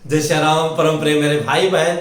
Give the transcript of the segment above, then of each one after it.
जय श्री राम। परम प्रेम मेरे भाई बहन,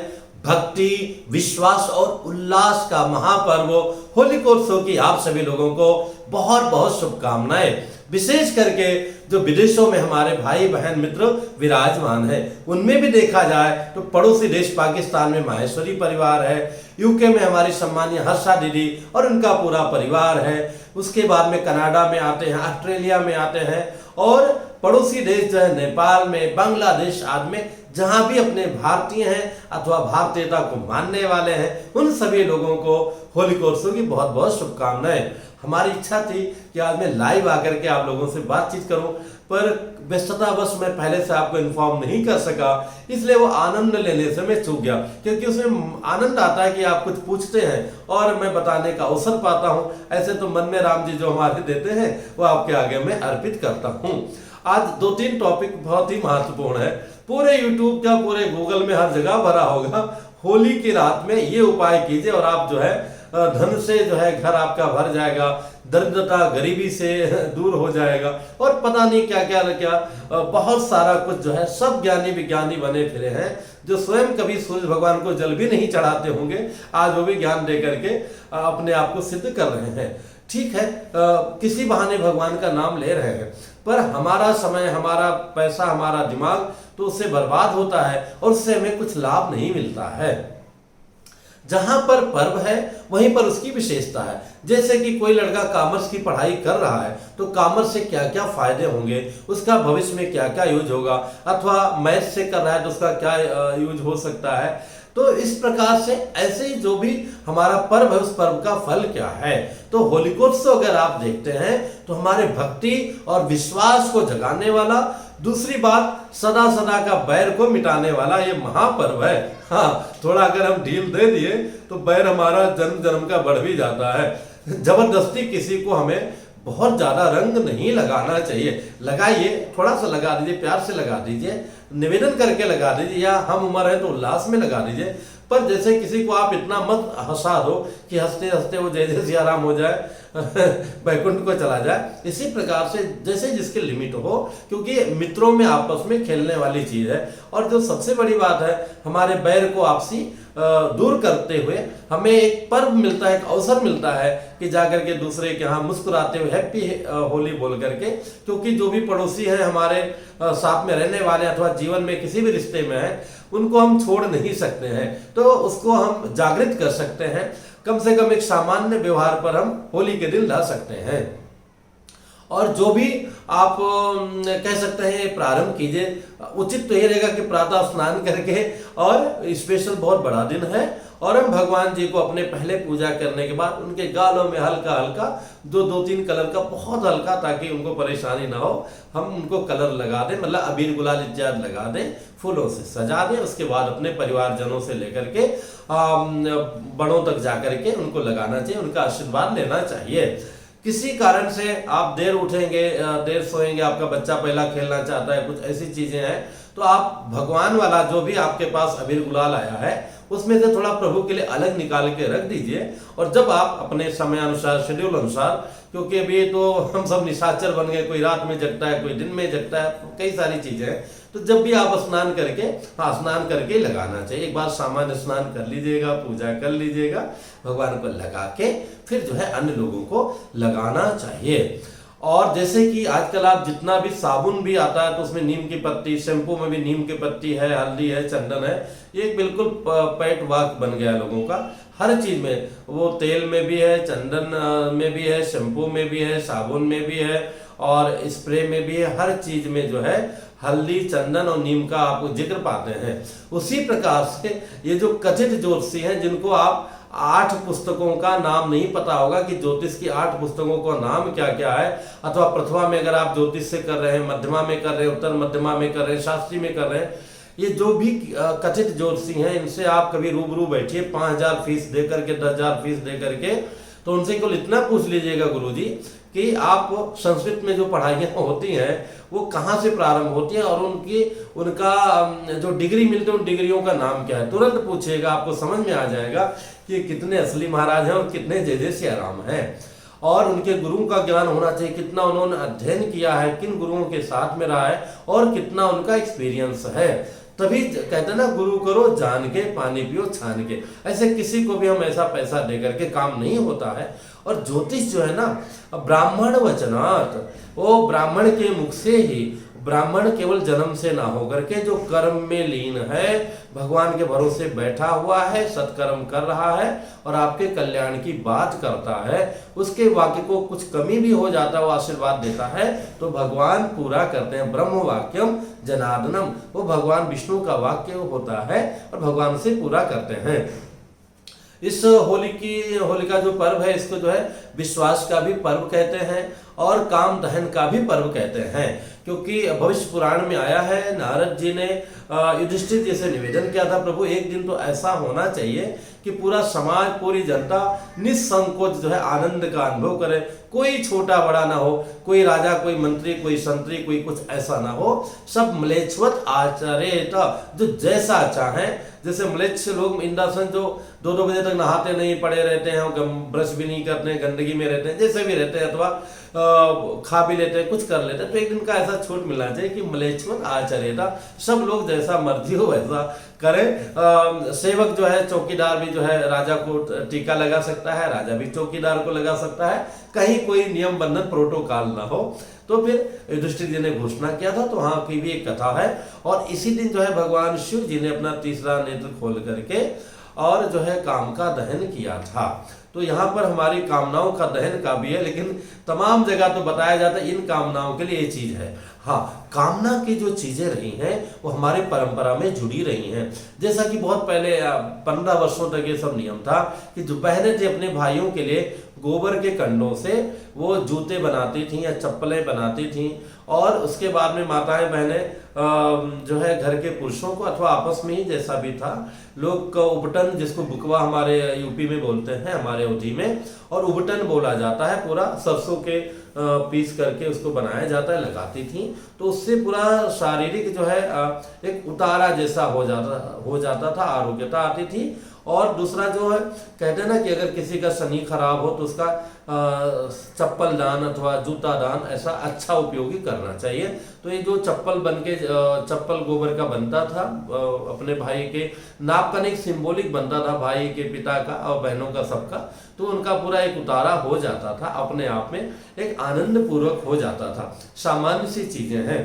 भक्ति, विश्वास और उल्लास का महापर्व होलिकोत्सव की आप सभी लोगों को बहुत बहुत शुभकामनाएं। विशेष करके जो विदेशों में हमारे भाई बहन मित्र विराजमान है, उनमें भी देखा जाए तो पड़ोसी देश पाकिस्तान में माहेश्वरी परिवार है, यूके में हमारी सम्मानीय हर्षा दीदी और उनका पूरा परिवार है। उसके बाद में कनाडा में आते हैं, ऑस्ट्रेलिया में आते हैं और पड़ोसी देश जो है नेपाल में, बांग्लादेश आदि में जहां भी अपने भारतीय हैं अथवा भारतीयता को मानने वाले हैं, उन सभी लोगों को होलिकोत्सव की बहुत बहुत शुभकामनाएं। हमारी इच्छा थी कि आज मैं लाइव आकर के आप लोगों से बातचीत करूं, पर व्यस्ततावश मैं पहले से आपको इन्फॉर्म नहीं कर सका, इसलिए वो आनंद लेने से मैं चूक गया। क्योंकि उसमें आनंद आता है कि आप कुछ पूछते हैं और मैं बताने का अवसर पाता हूं। ऐसे तो मन में राम जी जो हमारे देते हैं वो आपके आगे मैं अर्पित करता हूं। आज 2-3 टॉपिक बहुत ही महत्वपूर्ण है। पूरे यूट्यूब का, पूरे गूगल में हर जगह भरा होगा, होली की रात में ये उपाय कीजिए और आप जो है धन से जो है घर आपका भर जाएगा, दरिद्रता गरीबी से दूर हो जाएगा और पता नहीं क्या क्या बहुत सारा कुछ जो है। सब ज्ञानी विज्ञानी बने फिरे हैं जो स्वयं कभी सूर्य भगवान को जल भी नहीं चढ़ाते होंगे, आज वो भी ज्ञान दे करके अपने आप को सिद्ध कर रहे हैं। ठीक है, किसी बहाने भगवान का नाम ले रहे हैं, पर हमारा समय, हमारा पैसा, हमारा दिमाग तो उससे बर्बाद होता है और उससे हमें कुछ लाभ नहीं मिलता है। जहां पर पर्व है वहीं पर उसकी विशेषता है। जैसे कि कोई लड़का कॉमर्स की पढ़ाई कर रहा है तो कॉमर्स से क्या क्या फायदे होंगे, उसका भविष्य में क्या क्या यूज होगा, अथवा मैथ्स से कर रहा है तो उसका क्या यूज हो सकता है। तो इस प्रकार से ऐसे ही जो भी हमारा पर्व है उस पर्व का फल क्या है। तो होलिकोत्सव अगर आप देखते हैं तो हमारे भक्ति और विश्वास को जगाने वाला, दूसरी बात सदा सदा का बैर को मिटाने वाला ये महापर्व है। हाँ, थोड़ा अगर हम ढील दे दिए तो बैर हमारा जन्म जन्म का बढ़ भी जाता है। जबरदस्ती किसी को हमें बहुत ज्यादा रंग नहीं लगाना चाहिए। लगाइए, थोड़ा सा लगा दीजिए, प्यार से लगा दीजिए, निवेदन करके लगा दीजिए, या हम उम्र है तो उल्लास में लगा दीजिए। पर जैसे किसी को आप इतना मत हंसा दो कि हंसते हंसते वो जय जय सिया राम हो जाए, बैकुंठ को चला जाए। इसी प्रकार से जैसे जिसके लिमिट हो, क्योंकि मित्रों में आपस में खेलने वाली चीज है। और जो सबसे बड़ी बात है, हमारे बैर को आपसी दूर करते हुए हमें एक पर्व मिलता है, एक अवसर मिलता है कि जाकर के दूसरे के यहाँ मुस्कुराते हुए हैप्पी होली बोल करके। क्योंकि जो भी पड़ोसी हैं हमारे साथ में रहने वाले अथवा जीवन में किसी भी रिश्ते में है, उनको हम छोड़ नहीं सकते हैं, तो उसको हम जागृत कर सकते हैं। कम से कम एक सामान्य व्यवहार पर हम होली के दिन ला सकते हैं। और जो भी आप कह सकते हैं प्रारंभ कीजिए। उचित तो ये रहेगा कि प्रातः स्नान करके, और स्पेशल बहुत बड़ा दिन है, और हम भगवान जी को अपने पहले पूजा करने के बाद उनके गालों में हल्का हल्का 2-3 कलर का, बहुत हल्का ताकि उनको परेशानी ना हो, हम उनको कलर लगा दें, मतलब अबीर गुलाल इत्यादि लगा दें, फूलों से सजा दें। उसके बाद अपने परिवारजनों से लेकर के बड़ों तक जाकर के उनको लगाना चाहिए, उनका आशीर्वाद लेना चाहिए। किसी कारण से आप देर उठेंगे, देर सोएंगे, आपका बच्चा पहला खेलना चाहता है, कुछ ऐसी चीजें हैं, तो आप भगवान वाला जो भी आपके पास अबीर गुलाल आया है उसमें से थोड़ा प्रभु के लिए अलग निकाल के रख दीजिए। और जब आप अपने समय अनुसार, शेड्यूल अनुसार, क्योंकि अभी तो हम सब निशाचर बन गए, कोई रात में जगता है, कोई दिन में जगता है, कई सारी चीजें हैं, तो जब भी आप स्नान करके, हाँ स्नान करके लगाना चाहिए। एक बार सामान्य स्नान कर लीजिएगा, पूजा कर लीजिएगा, भगवान को लगा के फिर जो है अन्य लोगों को लगाना चाहिए। और जैसे कि आजकल आप जितना भी साबुन भी आता है तो उसमें नीम की पत्ती, शैम्पू में भी नीम की पत्ती है, हल्दी है, चंदन है, ये बिल्कुल पैट वाक बन गया है लोगों का। हर चीज में, वो तेल में भी है, चंदन में भी है, शैम्पू में भी है, साबुन में भी है और स्प्रे में भी है। हर चीज में जो है हल्दी, चंदन और नीम का आप जिक्र पाते हैं। उसी प्रकार से ये जो कथित ज्योतिषी हैं, जिनको आप 8 पुस्तकों का नाम नहीं पता होगा कि ज्योतिष की 8 पुस्तकों का नाम क्या क्या है, अथवा प्रथमा में अगर आप ज्योतिष से कर रहे हैं, मध्यमा में कर रहे हैं, उत्तर मध्यमा में कर रहे हैं, शास्त्री में कर रहे हैं, ये जो भी कथित ज्योतिषी हैं, इनसे आप कभी रूबरू बैठिए, 5000 फीस दे करके, 10,000 फीस दे करके, तो उनसे केवल इतना पूछ लीजिएगा गुरुजी कि आप संस्कृत में जो पढ़ाइयाँ होती हैं वो कहाँ से प्रारंभ होती हैं और उनका जो डिग्री मिलती है उन डिग्रियों का नाम क्या है। तुरंत पूछिएगा, आपको समझ में आ जाएगा कि कितने असली महाराज हैं और कितने जय जय सिया राम हैं। और उनके गुरुओं का ज्ञान होना चाहिए, कितना उन्होंने अध्ययन किया है, किन गुरुओं के साथ में रहा है और कितना उनका एक्सपीरियंस है। तभी कहते हैं ना, गुरु करो जान के, पानी पियो छान के। ऐसे किसी को भी हम ऐसा पैसा दे करके काम नहीं होता है। और ज्योतिष जो है ना, ब्राह्मण वचनात्, वो ब्राह्मण के मुख से ही, ब्राह्मण केवल जन्म से ना होकर के जो कर्म में लीन है, भगवान के भरोसे बैठा हुआ है, सत्कर्म कर रहा है और आपके कल्याण की बात करता है, उसके वाक्य को कुछ कमी भी हो जाता है, वो आशीर्वाद देता है तो भगवान पूरा करते हैं। ब्रह्म वाक्यम जनार्दनम, वो भगवान विष्णु का वाक्य होता है और भगवान से पूरा करते हैं। इस होलिका जो पर्व है, इसको जो है विश्वास का भी पर्व कहते हैं और काम दहन का भी पर्व कहते हैं, क्योंकि भविष्य पुराण में आया है, नारद जी ने युधिष्ठिर जी से निवेदन किया था, प्रभु एक दिन तो ऐसा होना चाहिए कि पूरा समाज, पूरी जनता निसंकोच जो है आनंद का अनुभव करे, कोई छोटा बड़ा ना हो, कोई राजा, कोई मंत्री, कोई संतरी, कोई कुछ ऐसा ना हो, सब म्लेच्छवत आचरेत, जो जैसा चाहे। जैसे म्लेच्छ लोग इंद्रासन जो 2-2 बजे तक नहाते नहीं, पड़े रहते हैं, ब्रश भी नहीं करते हैं, गंदगी में रहते हैं, जैसे भी रहते हैं, अथवा खा भी लेते हैं, कुछ कर लेते हैं, तो एक दिन का ऐसा छूट मिलना चाहिए कि म्लेच्छवत आचरेत, सब लोग जैसा मर्जी हो वैसा करें। सेवक जो है, चौकीदार भी जो है राजा को टीका लगा सकता है, राजा भी चौकीदार को लगा सकता है, कहीं कोई नियम बंधन प्रोटोकॉल ना हो। तो फिर युधिष्ठिर जी ने घोषणा किया था, तो वहां की भी एक कथा है। और इसी दिन जो है भगवान शिव जी ने अपना तीसरा नेत्र खोल करके और जो है काम का दहन किया था। तो यहाँ पर हमारी कामनाओं का दहन का भी है, लेकिन तमाम जगह तो बताया जाता है इन कामनाओं के लिए ये चीज है। हाँ, कामना की जो चीजें रही हैं वो हमारी परंपरा में जुड़ी रही हैं। जैसा कि बहुत पहले 15 वर्षों तक ये सब नियम था कि जो बहनें थी अपने भाइयों के लिए गोबर के कंडों से वो जूते बनाती थी या चप्पलें बनाती थी, और उसके बाद में माताएं बहनें जो है घर के पुरुषों को अथवा आपस में ही जैसा भी था, लोग उबटन, जिसको बुकवा हमारे यूपी में बोलते हैं, हमारे अवधि में, और उबटन बोला जाता है, पूरा सरसों के पीस करके उसको बनाया जाता है, लगाती थी। तो उससे पूरा शारीरिक जो है एक उतारा जैसा हो जाता था, आरोग्यता आती थी। और दूसरा जो है कहते हैं ना कि अगर किसी का शनि खराब हो तो उसका चप्पल दान अथवा जूता दान ऐसा अच्छा उपयोगी करना चाहिए। तो ये जो चप्पल गोबर का बनता था, अपने भाई के नाप का एक सिंबॉलिक बनता था, भाई के पिता का और बहनों का सबका, तो उनका पूरा एक उतारा हो जाता था, अपने आप में एक आनंद पूर्वक हो जाता था। सामान्य सी चीजें हैं।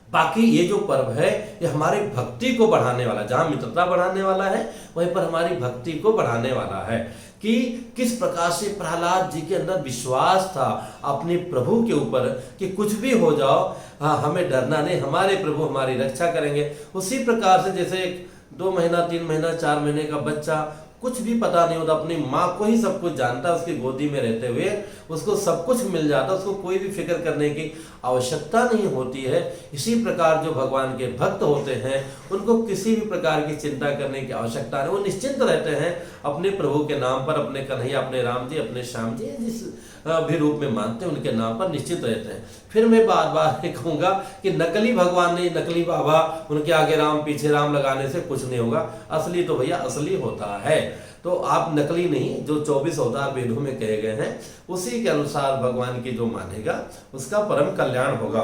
बाकी ये जो पर्व है ये हमारी भक्ति को बढ़ाने वाला, जहां मित्रता बढ़ाने वाला है वहीं पर हमारी भक्ति को बढ़ाने वाला है कि किस प्रकार से प्रहलाद जी के अंदर विश्वास था अपने प्रभु के ऊपर कि कुछ भी हो जाओ, हमें डरना नहीं, हमारे प्रभु हमारी रक्षा करेंगे। उसी प्रकार से जैसे 2 महीना 3 महीना 4 महीने का बच्चा कुछ भी पता नहीं होता, अपनी माँ को ही सब कुछ जानता है, उसकी गोदी में रहते हुए उसको सब कुछ मिल जाता, उसको कोई भी फिक्र करने की आवश्यकता नहीं होती है। इसी प्रकार जो भगवान के भक्त होते हैं उनको किसी भी प्रकार की चिंता करने की आवश्यकता नहीं, वो निश्चिंत रहते हैं अपने प्रभु के नाम पर, अपने कन्हैया, अपने राम जी, अपने श्याम जी, जिस भी रूप में मानते हैं उनके नाम पर निश्चित रहते हैं। फिर मैं बार बार कहूंगा कि नकली भगवान नहीं, नकली बाबा, उनके आगे राम पीछे राम लगाने से कुछ नहीं होगा। असली तो भैया असली होता है। तो आप नकली नहीं, जो 24 अवतार वेदों में कहे गए हैं उसी के अनुसार भगवान की जो मानेगा उसका परम कल्याण होगा।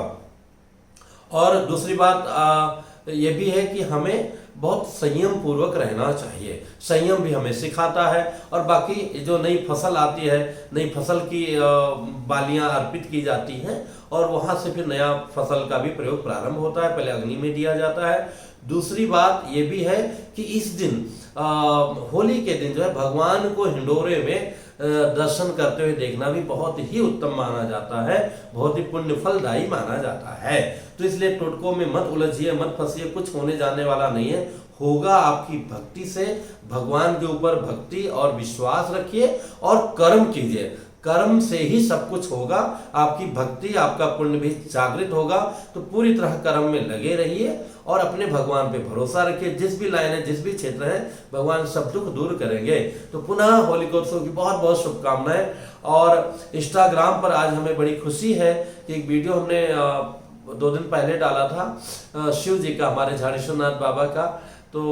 और दूसरी बात ये भी है कि हमें बहुत संयम पूर्वक रहना चाहिए, संयम भी हमें सिखाता है। और बाकी जो नई फसल आती है, नई फसल की बालियां अर्पित की जाती हैं और वहां से फिर नया फसल का भी प्रयोग प्रारंभ होता है, पहले अग्नि में दिया जाता है। दूसरी बात ये भी है कि इस दिन होली के दिन जो है भगवान को हिंडोरे में दर्शन करते हुए देखना भी बहुत ही उत्तम माना जाता है, बहुत ही पुण्य फलदायी माना जाता है। तो इसलिए टोटकों में मत उलझिए, मत फंसिए, कुछ होने जाने वाला नहीं है, होगा आपकी भक्ति से। भगवान के ऊपर भक्ति और विश्वास रखिए और कर्म कीजिए, कर्म से ही सब कुछ होगा। आपकी भक्ति, आपका पुण्य भी जागृत होगा। तो पूरी तरह कर्म में लगे रहिए और अपने भगवान पे भरोसा रखिए। जिस भी लाइन है, जिस भी क्षेत्र है, भगवान सब दुख दूर करेंगे। तो पुनः होलिकोत्सव की बहुत बहुत शुभकामनाएं। और इंस्टाग्राम पर आज हमें बड़ी खुशी है कि एक वीडियो हमने 2 दिन पहले डाला था शिव जी का, हमारे झाड़ेश्वरनाथ बाबा का। तो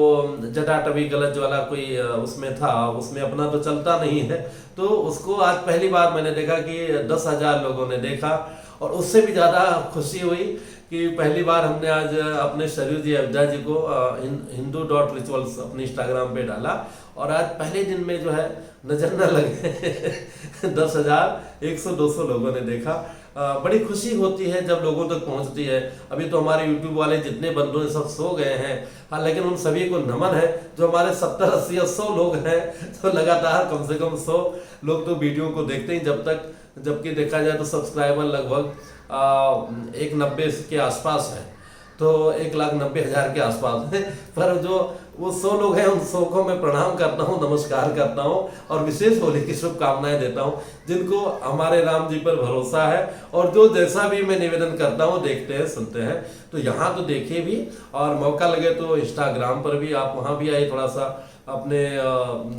जटाटवी गलत वाला कोई उसमें था, उसमें अपना तो चलता नहीं है, तो उसको आज पहली बार मैंने देखा कि 10,000 लोगों ने देखा। और उससे भी ज़्यादा खुशी हुई कि पहली बार हमने आज अपने शरीर जी अयोध्या जी को hindu.rituals अपने इंस्टाग्राम पे डाला, और आज पहले दिन में जो है नजर न लगे 10,000 100-200 लोगों ने देखा। बड़ी खुशी होती है जब लोगों तक पहुंचती है। अभी तो हमारे यूट्यूब वाले जितने बंधु हैं सब सो गए हैं, हाँ, लेकिन उन सभी को नमन है जो हमारे 70, 80 या 100 लोग हैं, तो लगातार कम से कम 100 लोग तो वीडियो को देखते ही जब तक, जबकि देखा जाए तो सब्सक्राइबर लगभग 190 के आसपास है, तो 1,90,000 के आसपास है। पर जो वो 100 लोग हैं उन 100 को मैं प्रणाम करता हूँ, नमस्कार करता हूँ और विशेष होली की शुभकामनाएं देता हूँ, जिनको हमारे राम जी पर भरोसा है और जो जैसा भी मैं निवेदन करता हूँ देखते हैं, सुनते हैं। तो यहाँ तो देखिए भी, और मौका लगे तो इंस्टाग्राम पर भी आप वहाँ भी आइए, थोड़ा सा अपने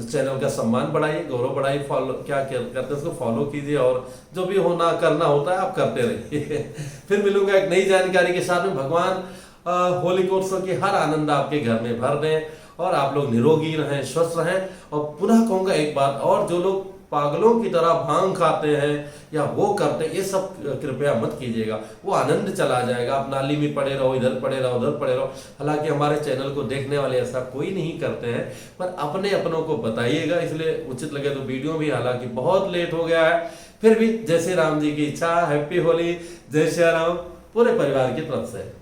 चैनल का सम्मान बढ़ाइए, गौरव बढ़ाइए, फॉलो क्या करते हैं उसको फॉलो कीजिए, और जो भी होना करना होता है आप करते रहिए। फिर मिलूंगा एक नई जानकारी के साथ में। भगवान होली के उत्सव की हर आनंद आपके घर में भर दें और आप लोग निरोगी रहें, स्वस्थ रहें। और पुनः कहूँगा एक बात और, जो लोग पागलों की तरह भांग खाते हैं या वो करते हैं, ये सब कृपया मत कीजिएगा, वो आनंद चला जाएगा। आप नाली में पड़े रहो, इधर पड़े रहो, उधर पड़े रहो। हालांकि हमारे चैनल को देखने वाले ऐसा कोई नहीं करते हैं, पर अपने अपनों को बताइएगा, इसलिए उचित लगे तो वीडियो भी, हालांकि बहुत लेट हो गया है, फिर भी जय श्री राम जी की इच्छा, हैप्पी होली, जय श्री राम पूरे परिवार की तरफ से।